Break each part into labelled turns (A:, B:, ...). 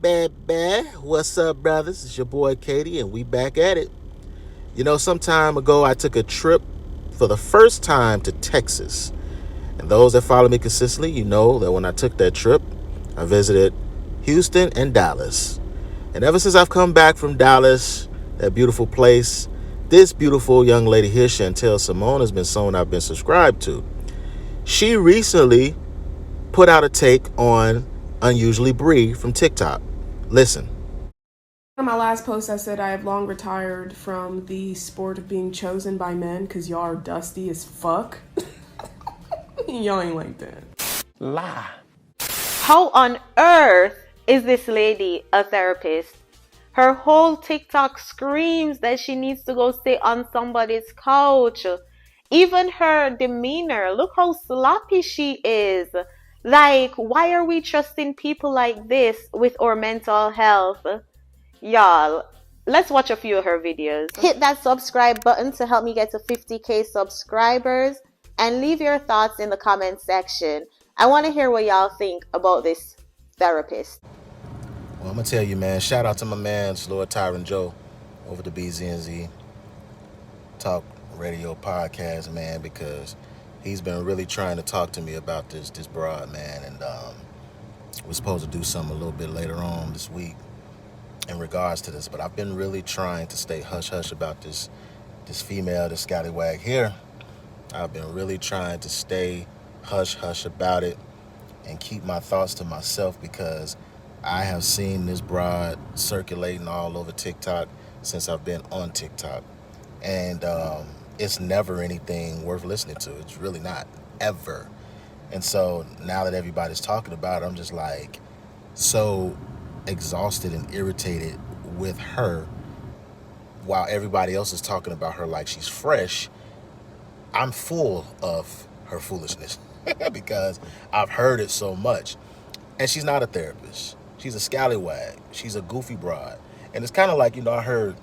A: What's up, brothers? It's your boy Katie, and we back at it. You know, some time ago, I took a trip for the first time to Texas. And those that follow me consistently, you know that when I took that trip, I visited Houston and Dallas. And ever since I've come back from Dallas, that beautiful place, this beautiful young lady here, Chantel Simone, has been someone I've been subscribed to. She recently put out a take on Unusually Bree from TikTok. Listen.
B: On my last post, I said I have long retired from the sport of being chosen by men because y'all are dusty as fuck. Y'all ain't like that.
C: Lie.
D: How on earth is this lady a therapist? Her whole TikTok screams that she needs to go sit on somebody's couch. Even her demeanor, look how sloppy she is. Like, why are we trusting people like this with our mental health? Y'all, let's watch a few of her videos. Hit that subscribe button to help me get to 50k subscribers and leave your thoughts in the comment section. I want to hear what y'all think about this therapist.
A: Well, I'm going to tell you, man, shout out to my man, Lord Tyron Joe, over the BZNZ Talk Radio podcast, man, because he's been really trying to talk to me about this broad, man, and we're supposed to do something a little bit later on this week in regards to this, but I've been really trying to stay hush-hush about this female, this scallywag here. I've been really trying to stay hush-hush about it and keep my thoughts to myself because I have seen this broad circulating all over TikTok since I've been on TikTok. And it's never anything worth listening to. It's really not, ever. And so now that everybody's talking about it, I'm just like so exhausted and irritated with her while everybody else is talking about her like she's fresh. I'm full of her foolishness because I've heard it so much. And she's not a therapist. She's a scallywag. She's a goofy broad. And it's kind of like, I heard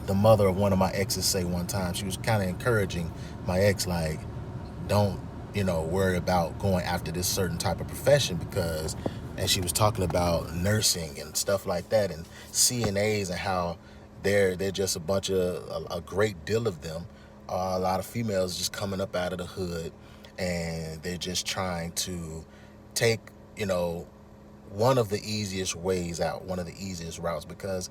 A: the mother of one of my exes say one time, she was kind of encouraging my ex, like, don't, worry about going after this certain type of profession because, and she was talking about nursing and stuff like that and CNAs and how they're just a great deal of them. A lot of females just coming up out of the hood and they're just trying to take, one of the easiest ways out, one of the easiest routes, because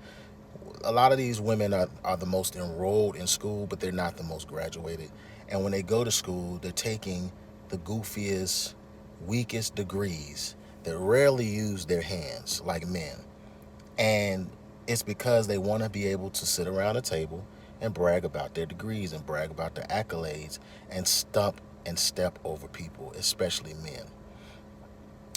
A: a lot of these women are the most enrolled in school, but they're not the most graduated. And when they go to school, they're taking the goofiest, weakest degrees that rarely use their hands like men. And it's because they want to be able to sit around a table and brag about their degrees and brag about their accolades and stump and step over people, especially men.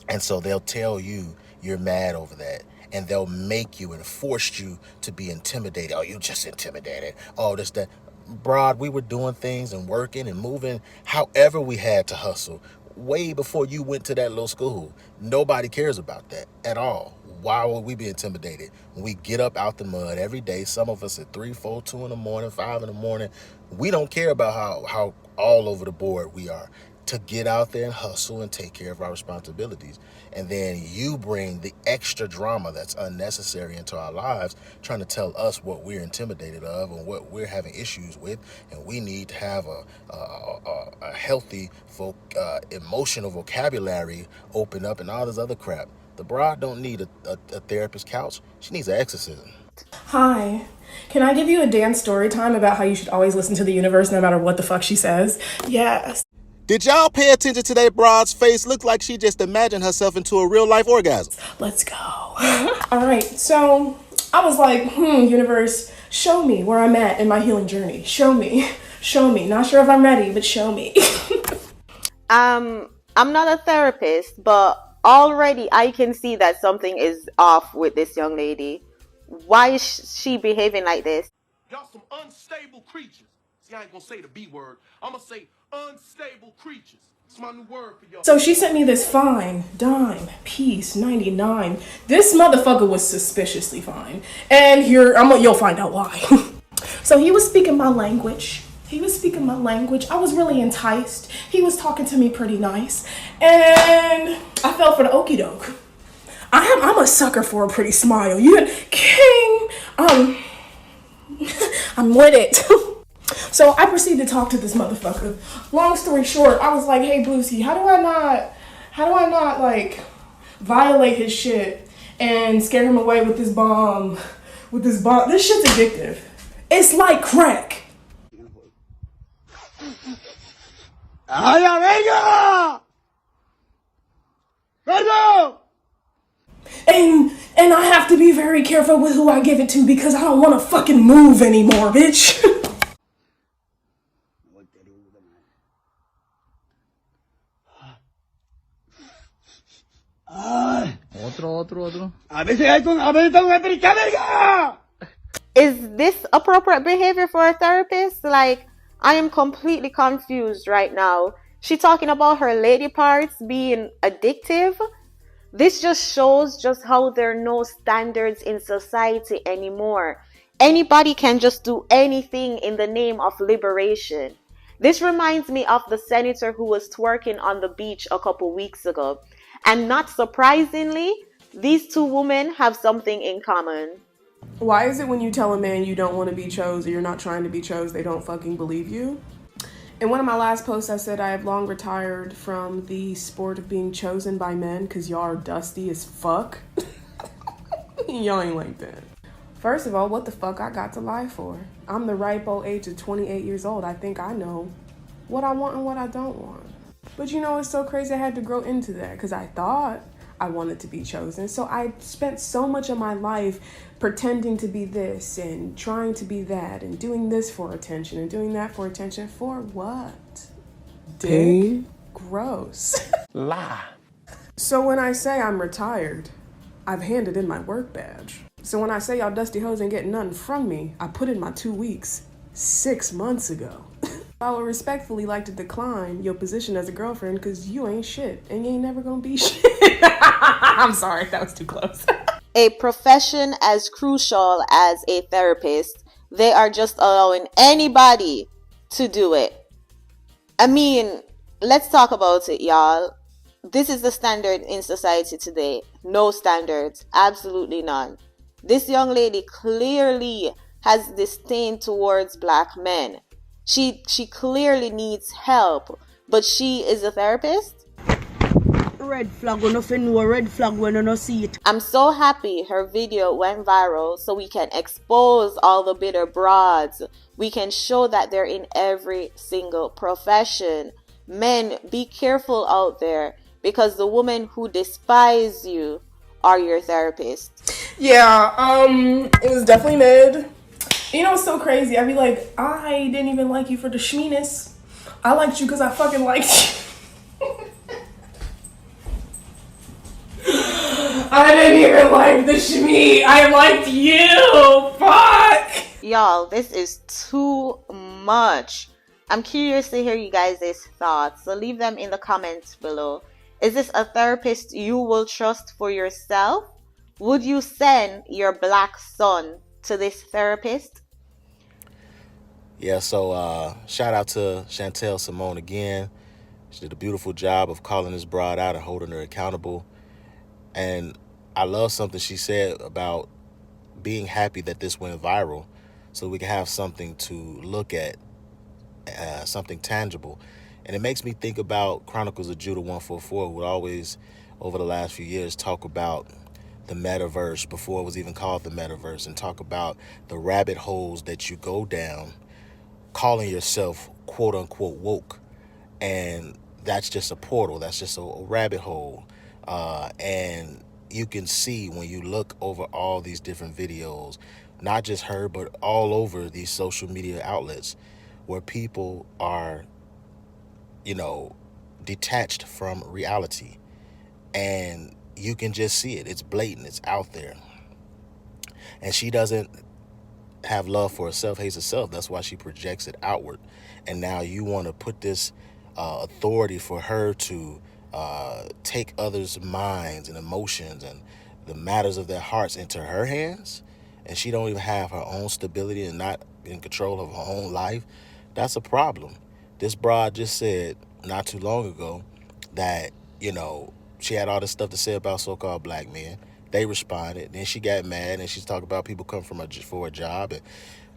A: And so they'll tell you you're mad over that. And they'll make you and force you to be intimidated. Oh, you just intimidated. Oh, this, that. Broad, we were doing things and working and moving however we had to hustle way before you went to that little school. Nobody cares about that at all. Why would we be intimidated? When we get up out the mud every day, some of us at 3, 4, 2 in the morning, 5 in the morning, we don't care about how all over the board we are to get out there and hustle and take care of our responsibilities. And then you bring the extra drama that's unnecessary into our lives, trying to tell us what we're intimidated of and what we're having issues with. And we need to have a healthy emotional vocabulary open up and all this other crap. The broad don't need a therapist couch. She needs an exorcism.
B: Hi. Can I give you a dance story time about how you should always listen to the universe no matter what the fuck she says? Yes.
A: Did y'all pay attention to that broad's face? Looked like she just imagined herself into a real-life orgasm.
B: Let's go. All right, so I was like, universe, show me where I'm at in my healing journey. Show me. Show me. Not sure if I'm ready, but show me.
D: I'm not a therapist, but already I can see that something is off with this young lady. Why is she behaving like this?
C: Y'all some unstable creatures. See, I ain't gonna say the B word. I'm gonna say unstable creatures. It's my new word for y'all.
B: So she sent me this fine, dime, piece, 99. This motherfucker was suspiciously fine. And you'll find out why. So he was speaking my language. I was really enticed. He was talking to me pretty nice. And I fell for the okie doke. I'm a sucker for a pretty smile. You king. I'm with it. So I proceeded to talk to this motherfucker. Long story short, I was like, "Hey, Bluesy, how do I not like violate his shit and scare him away with this bomb? This shit's addictive. It's like crack." And I have to be very careful with who I give it to because I don't want to fucking move anymore, bitch.
E: Otro.
D: Is this appropriate behavior for a therapist? Like, I am completely confused right now. She talking about her lady parts being addictive? This just shows just how there are no standards in society anymore. Anybody can just do anything in the name of liberation. This reminds me of the senator who was twerking on the beach a couple weeks ago. And not surprisingly, these two women have something in common.
B: Why is it when you tell a man you don't want to be chose or you're not trying to be chose, they don't fucking believe you? In one of my last posts, I said I have long retired from the sport of being chosen by men because y'all are dusty as fuck. Y'all ain't like that. First of all, what the fuck I got to lie for? I'm the ripe old age of 28 years old. I think I know what I want and what I don't want. But you know, it's so crazy I had to grow into that because I thought I wanted to be chosen. So I spent so much of my life pretending to be this and trying to be that and doing this for attention and doing that for attention. For what? Dick? Gross.
C: Lie.
B: So when I say I'm retired, I've handed in my work badge. So when I say y'all dusty hoes ain't getting nothing from me, I put in my 2 weeks 6 months ago. I would respectfully like to decline your position as a girlfriend because you ain't shit and you ain't never gonna be shit. I'm sorry, that was too close.
D: A profession as crucial as a therapist, they are just allowing anybody to do it. I mean, let's talk about it, y'all. This is the standard in society today. No standards, absolutely none. This young lady clearly has disdain towards black men. She clearly needs help, but she is a therapist?
E: Red flag, when nothing know red flag when you no see it.
D: I'm so happy her video went viral so we can expose all the bitter broads. We can show that they're in every single profession. Men, be careful out there because the women who despise you are your therapist.
B: Yeah, it was definitely mid. You know, it's so crazy. I'd be like, I didn't even like you for the schmeeness. I liked you because I fucking liked you. I didn't even like the shmee. I liked you. Fuck.
D: Y'all, this is too much. I'm curious to hear you guys' thoughts, so leave them in the comments below. Is this a therapist you will trust for yourself? Would you send your black son to this therapist?
A: Yeah, so shout out to Chantel Simone again. She did a beautiful job of calling this broad out and holding her accountable. And I love something she said about being happy that this went viral so we can have something to look at, something tangible. And it makes me think about Chronicles of Judah 144, who would always, over the last few years, talk about the metaverse before it was even called the metaverse, and talk about the rabbit holes that you go down calling yourself quote unquote woke. And that's just a portal. That's just a rabbit hole. And you can see when you look over all these different videos, not just her, but all over these social media outlets where people are, detached from reality. And you can just see it. It's blatant. It's out there. And she doesn't have love for herself, hates herself. That's why she projects it outward. And now you want to put this authority for her to take others' minds and emotions and the matters of their hearts into her hands, and she don't even have her own stability and not in control of her own life. That's a problem. This broad just said not too long ago that she had all this stuff to say about so-called black men. They responded. Then she got mad and she's talking about people come for a job and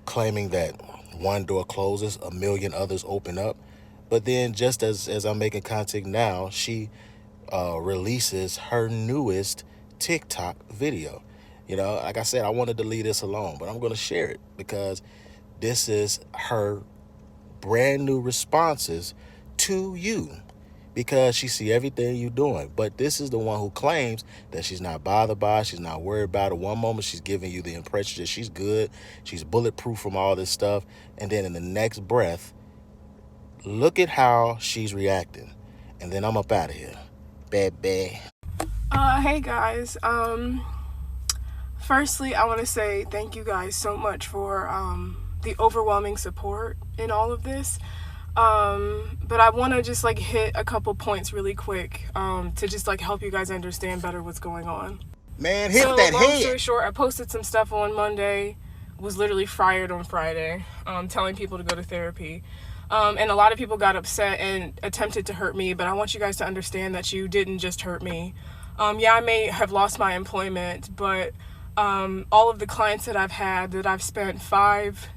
A: claiming that one door closes, a million others open up. But then just as I'm making content now, she releases her newest TikTok video. You know, like I said, I wanted to leave this alone, but I'm going to share it because this is her brand new responses to you, because she see everything you're doing. But this is the one who claims that she's not bothered by it, she's not worried about it. One moment she's giving you the impression that she's good, she's bulletproof from all this stuff, and then in the next breath, look at how she's reacting. And then I'm up out of here. Baby.
B: Hey guys. Firstly, I want to say thank you guys so much for the overwhelming support in all of this. But I want to just like hit a couple points really quick to just like help you guys understand better what's going on.
A: Man, hit
B: So,
A: that
B: long
A: head.
B: story short, I posted some stuff on Monday, was literally fired on Friday, telling people to go to therapy. And a lot of people got upset and attempted to hurt me, but I want you guys to understand that you didn't just hurt me. Yeah, I may have lost my employment, but all of the clients that I've had, that I've spent 5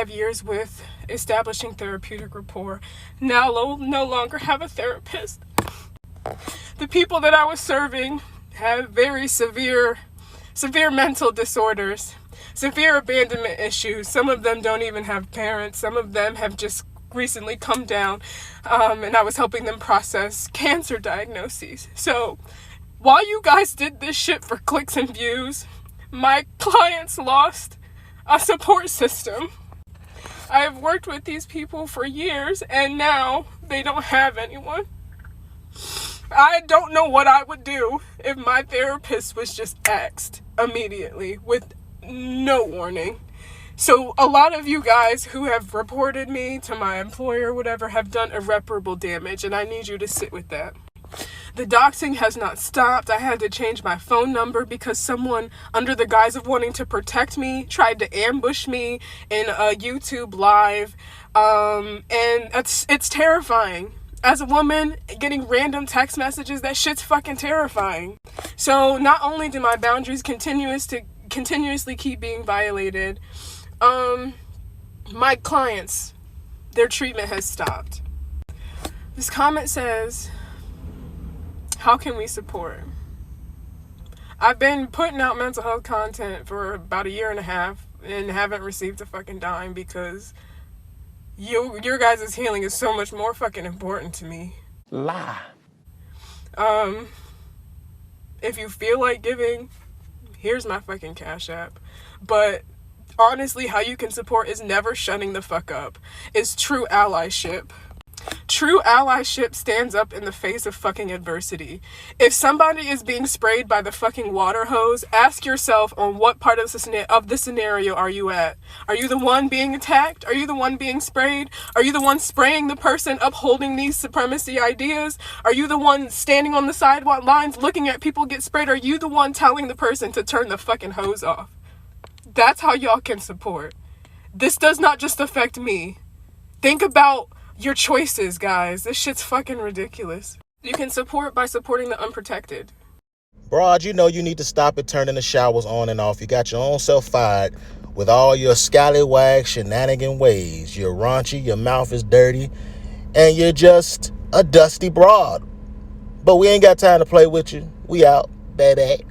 B: years with, establishing therapeutic rapport, now no longer have a therapist. The people that I was serving have very severe mental disorders, severe abandonment issues. Some of them don't even have parents. Some of them have just recently come down, and I was helping them process cancer diagnoses. So while you guys did this shit for clicks and views, my clients lost a support system. I have worked with these people for years, and now they don't have anyone. I don't know what I would do if my therapist was just axed immediately with no warning. So a lot of you guys who have reported me to my employer or whatever have done irreparable damage, and I need you to sit with that. The doxing has not stopped. I had to change my phone number because someone, under the guise of wanting to protect me, tried to ambush me in a YouTube live. And it's terrifying. As a woman, getting random text messages, that shit's fucking terrifying. So not only do my boundaries continuously keep being violated, my clients, their treatment has stopped. This comment says, how can we support? I've been putting out mental health content for about 1.5 years and haven't received a fucking dime because your guys' healing is so much more fucking important to me.
A: Lie.
B: If you feel like giving, here's my fucking Cash App. But honestly, how you can support is never shutting the fuck up. It's true allyship. True allyship stands up in the face of fucking adversity. If somebody is being sprayed by the fucking water hose, ask yourself on what part of the scenario are you at? Are you the one being attacked? Are you the one being sprayed? Are you the one spraying the person upholding these supremacy ideas? Are you the one standing on the sidewalk lines looking at people get sprayed? Are you the one telling the person to turn the fucking hose off? That's how y'all can support. This does not just affect me. Think about your choices, guys. This shit's fucking ridiculous. You can support by supporting the unprotected.
A: Broad, you know you need to stop it turning the showers on and off. You got your own self fired with all your scallywag shenanigan ways. You're raunchy, your mouth is dirty, and you're just a dusty broad. But we ain't got time to play with you. We out, baby.